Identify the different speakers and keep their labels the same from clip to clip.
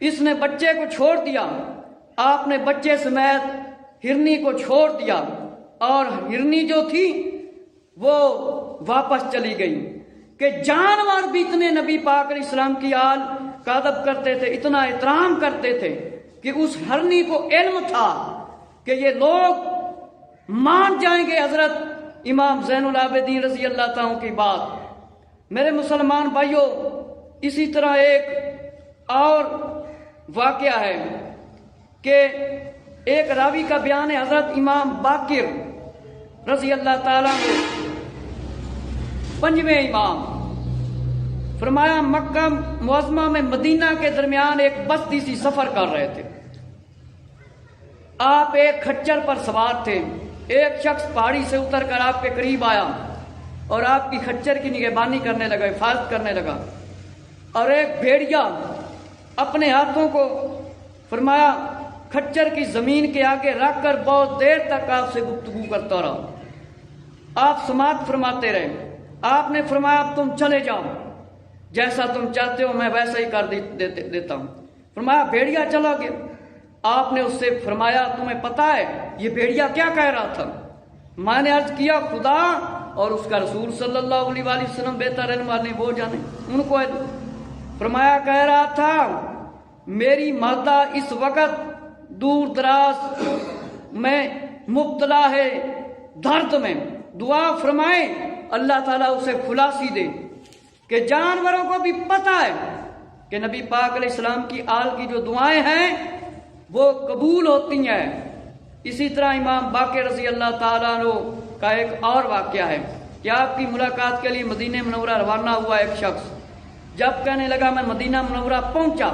Speaker 1: اس نے بچے کو چھوڑ دیا، آپ نے بچے سمیت ہرنی کو چھوڑ دیا، اور ہرنی جو تھی وہ واپس چلی گئی کہ جانور بھی اتنے نبی پاک علیہ السلام کی آل کا ادب کرتے تھے، اتنا احترام کرتے تھے کہ اس ہرنی کو علم تھا کہ یہ لوگ مان جائیں گے حضرت امام زین العابدین رضی اللہ تعالیٰ کی بات۔ میرے مسلمان بھائیوں، اسی طرح ایک اور واقعہ ہے کہ ایک راوی کا بیان ہے، حضرت امام باقر رضی اللہ تعالیٰ عنہ، پنجویں امام، فرمایا مکہ معظمہ میں مدینہ کے درمیان ایک بستی سی سفر کر رہے تھے۔ آپ ایک کھچر پر سوار تھے، ایک شخص پہاڑی سے اتر کر آپ کے قریب آیا اور آپ کی کھچر کی نگہبانی کرنے لگا، حفاظت کرنے لگا، اور ایک بھیڑیا اپنے ہاتھوں کو فرمایا کھچر کی زمین کے آگے رکھ کر بہت دیر تک آپ سے گفتگو کرتا رہا۔ آپ سماعت فرماتے رہے۔ آپ نے فرمایا اب تم چلے جاؤ، جیسا تم چاہتے ہو میں ویسا ہی کر دیتا ہوں۔ فرمایا بھیڑیا چلا گیا۔ آپ نے اس سے فرمایا تمہیں پتہ ہے یہ بھیڑیا کیا کہہ رہا تھا؟ میں نے عرض کیا خدا اور اس کا رسول صلی اللہ علیہ وآلہ وسلم بہتر علم والے وہ جانے، ان کو علم۔ فرمایا کہہ رہا تھا میری مادہ اس وقت دور دراز میں مبتلا ہے درد میں، دعا فرمائے اللہ تعالیٰ اسے کھلاسی دے کہ جانوروں کو بھی پتہ ہے کہ نبی پاک علیہ السلام کی آل کی جو دعائیں ہیں وہ قبول ہوتی ہیں۔ اسی طرح امام باقر رضی اللہ تعالیٰ عنہ کا ایک اور واقعہ ہے کہ آپ کی ملاقات کے لیے مدینہ منورہ روانہ ہوا ایک شخص، جب کہنے لگا میں مدینہ منورہ پہنچا،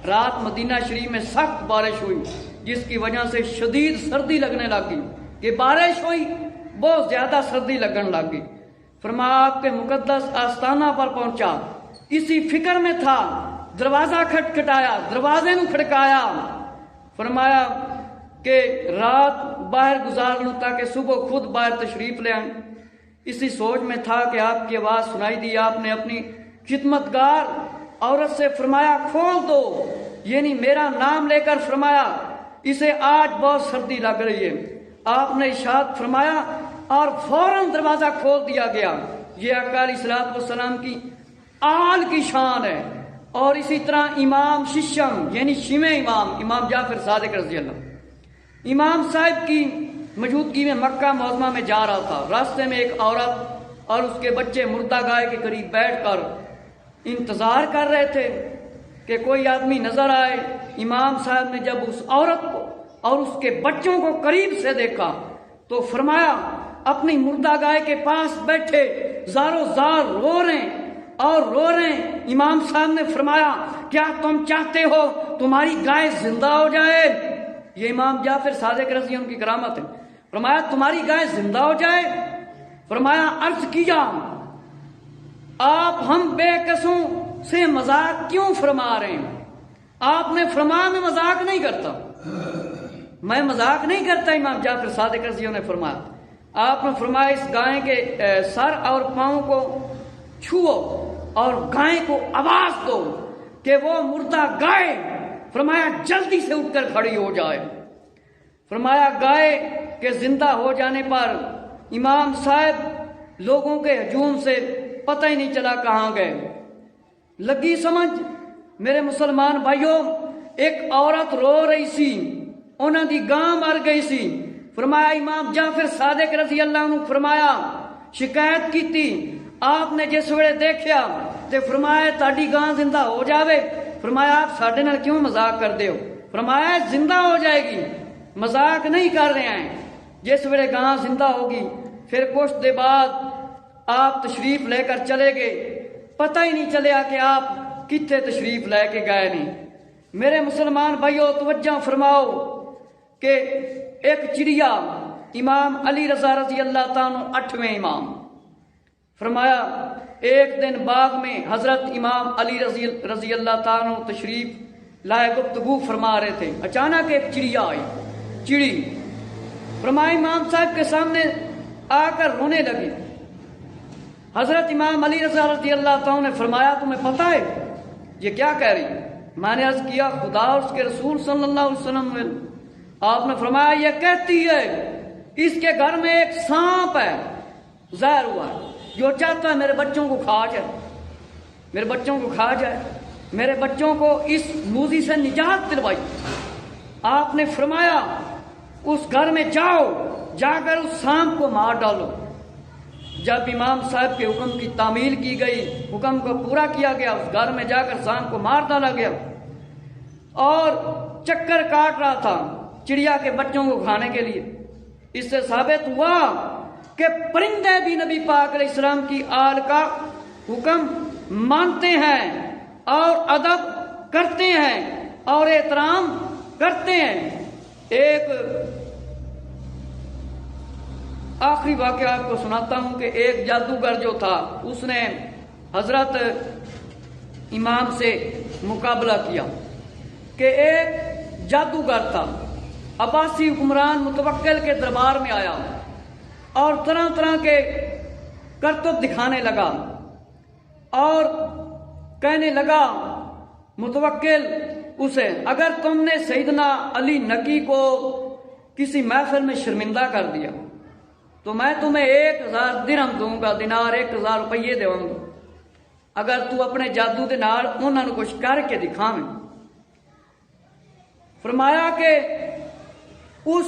Speaker 1: رات مدینہ شریف میں سخت بارش ہوئی جس کی وجہ سے شدید سردی لگنے لگی کہ بارش ہوئی بہت زیادہ سردی لگنے لگی۔ فرمایا آپ کے مقدس آستانہ پر پہنچا، اسی فکر میں تھا، دروازہ کھٹکھٹایا، دروازے میں کھڑکایا، فرمایا کہ رات باہر گزار لوں تاکہ صبح خود باہر تشریف لے آئیں۔ اسی سوچ میں تھا کہ آپ کی آواز سنائی دی۔ آپ نے اپنی خدمتگار عورت سے فرمایا کھول دو، یعنی میرا نام لے کر فرمایا اسے آج بہت سردی لگ رہی ہے۔ آپ نے ارشاد فرمایا اور فوراً دروازہ کھول دیا گیا۔ یہ آقا علیہ الصلوۃ والسلام کی آل کی شان ہے۔ اور اسی طرح امام ششم یعنی شیویں امام جعفر صادق رضی اللہ، امام صاحب کی موجودگی میں مکہ معظمہ میں جا رہا تھا۔ راستے میں ایک عورت اور اس کے بچے مردہ گائے کے قریب بیٹھ کر انتظار کر رہے تھے کہ کوئی آدمی نظر آئے۔ امام صاحب نے جب اس عورت کو اور اس کے بچوں کو قریب سے دیکھا تو فرمایا اپنی مردہ گائے کے پاس بیٹھے زارو زار رو رہے ہیں۔ امام صاحب نے فرمایا کیا تم چاہتے ہو تمہاری گائے زندہ ہو جائے؟ یہ امام جعفر صادق رضی اللہ عنہ کی کرامت ہے۔ فرمایا تمہاری گائے زندہ ہو جائے؟ فرمایا عرض کیا آپ ہم بے قصوں سے مذاق کیوں فرما رہے ہیں؟ آپ نے فرمایا میں مذاق نہیں کرتا، میں مذاق نہیں کرتا۔ امام جعفر صادق رضی اللہ عنہ نے فرمایا، آپ نے فرمایا اس گائے کے سر اور پاؤں کو چھو اور گائے کو آواز دو کہ وہ مردہ گائے فرمایا جلدی سے اٹھ کر کھڑی ہو جائے۔ فرمایا گائے کے زندہ ہو جانے پر امام صاحب لوگوں کے ہجوم سے پتہ ہی نہیں چلا کہاں گئے۔ لگی سمجھ میرے مسلمان بھائیوں، ایک عورت رو رہی سی، انہوں دی گاں مر گئی سی۔ فرمایا امام جعفر صادق رضی اللہ عنہ فرمایا شکایت کی تھی، آپ نے جس ویلے دیکھیا تے فرمایا تاڑی گاں زندہ ہو جاوے۔ فرمایا آپ ساڈے نال کیوں مذاق کردے ہو؟ فرمایا زندہ ہو جائے گی، مذاق نہیں کر رہے ہیں۔ جس ویلے گاں زندہ ہوگی پھر کچھ دیر بعد آپ تشریف لے کر چلے گئے، پتہ ہی نہیں چلیا کہ آپ کتنے تشریف لے کے گئے نہیں۔ میرے مسلمان بھائیوں توجہ فرماؤ کہ ایک چڑیا امام علی رضا رضی اللہ تعالیٰ 8ویں امام، فرمایا ایک دن باغ میں حضرت امام علی رضی اللہ تعالیٰ تشریف لائے گفتگو فرما رہے تھے، اچانک ایک چڑیا آئی، چڑی فرمایا امام صاحب کے سامنے آ کر رونے لگی۔ حضرت امام علی رضا رضی اللہ تعالیٰ نے فرمایا تمہیں پتہ ہے یہ کیا کہہ رہی؟ میں نے عرض کیا خدا اور اس کے رسول صلی اللہ علیہ وسلم نے، آپ نے فرمایا یہ کہتی ہے اس کے گھر میں ایک سانپ ہے، ظاہر ہوا ہے، جو چاہتا ہے میرے بچوں کو کھا جائے، میرے بچوں کو کھا جائے، میرے بچوں کو اس موذی سے نجات دلوائی۔ آپ نے فرمایا اس گھر میں جاؤ، جا کر اس سانپ کو مار ڈالو۔ جب امام صاحب کے حکم کی تعمیل کی گئی، حکم کو پورا کیا گیا، اس گھر میں جا کر سانپ کو مار ڈالا گیا، اور چکر کاٹ رہا تھا چڑیا کے بچوں کو کھانے کے لیے۔ اس سے ثابت ہوا کہ پرندے بھی نبی پاک علیہ السلام کی آل کا حکم مانتے ہیں اور ادب کرتے ہیں اور احترام کرتے ہیں۔ ایک آخری واقعہ آپ کو سناتا ہوں کہ ایک جادوگر جو تھا اس نے حضرت امام سے مقابلہ کیا کہ ایک جادوگر تھا، عباسی حکمران متوکل کے دربار میں آیا اور طرح طرح کے کرتب دکھانے لگا اور کہنے لگا متوکل اسے، اگر تم نے سیدنا علی نقی کو کسی محفل میں شرمندہ کر دیا تو میں تمہیں 1000 درہم دوں گا، دینار 1000 روپیے دوں گا، اگر تو اپنے جادو دے نال انہاں نوں کچھ کر کے دکھاویں۔ فرمایا کہ اس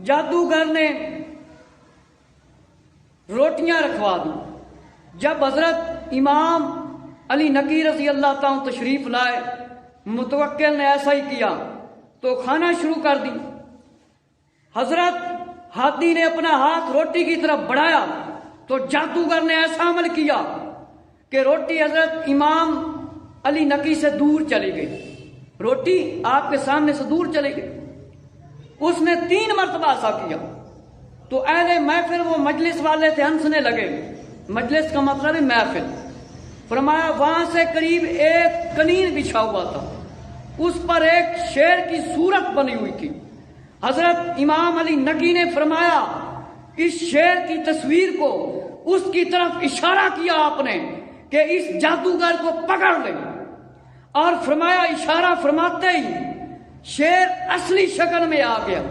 Speaker 1: جادوگر نے روٹیاں رکھوا دی۔ جب حضرت امام علی نقی رضی اللہ تعالیٰ تشریف لائے، متوکل نے ایسا ہی کیا تو کھانا شروع کر دی۔ حضرت ہادی نے اپنا ہاتھ روٹی کی طرف بڑھایا تو جادوگر نے ایسا عمل کیا کہ روٹی حضرت امام علی نقی سے دور چلی گئی، روٹی آپ کے سامنے سے دور چلی گئی۔ اس نے 3 مرتبہ ایسا کیا تو اہل محفل، وہ مجلس والے تھے، ہنسنے لگے۔ مجلس کا مطلب ہے محفل۔ فرمایا وہاں سے قریب ایک قلین بچھا ہوا تھا، اس پر ایک شیر کی صورت بنی ہوئی تھی۔ حضرت امام علی نقی نے فرمایا اس شیر کی تصویر کو اس کی طرف اشارہ کیا آپ نے کہ اس جادوگر کو پکڑ لے، اور فرمایا اشارہ فرماتے ہی شیر اصلی شکل میں آ گیا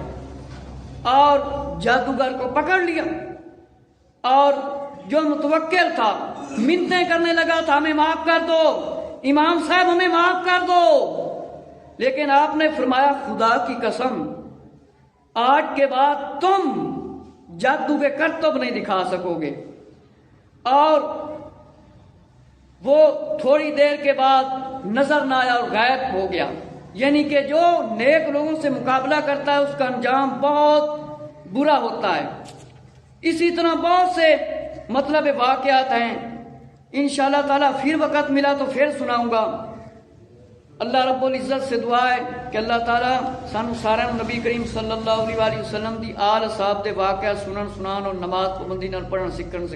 Speaker 1: اور جادوگر کو پکڑ لیا۔ اور جو متوکل تھا منتیں کرنے لگا تھا ہمیں معاف کر دو، امام صاحب ہمیں معاف کر دو، لیکن آپ نے فرمایا خدا کی قسم آج کے بعد تم جادو کے کرتب نہیں دکھا سکو گے۔ اور وہ تھوڑی دیر کے بعد نظر نہ آیا اور غائب ہو گیا۔ یعنی کہ جو نیک لوگوں سے مقابلہ کرتا ہے اس کا انجام بہت برا ہوتا ہے۔ اسی طرح بہت سے مطلب واقعات ہیں، انشاءاللہ تعالیٰ پھر وقت ملا تو پھر سناؤں گا۔ اللہ رب العزت سے دعا ہے کہ اللہ تعالیٰ سانو سارا نبی کریم صلی اللہ علیہ وسلم دی آل صاحب دے واقعہ سنن سنان اور نماز پابندی نال پڑھن سکھن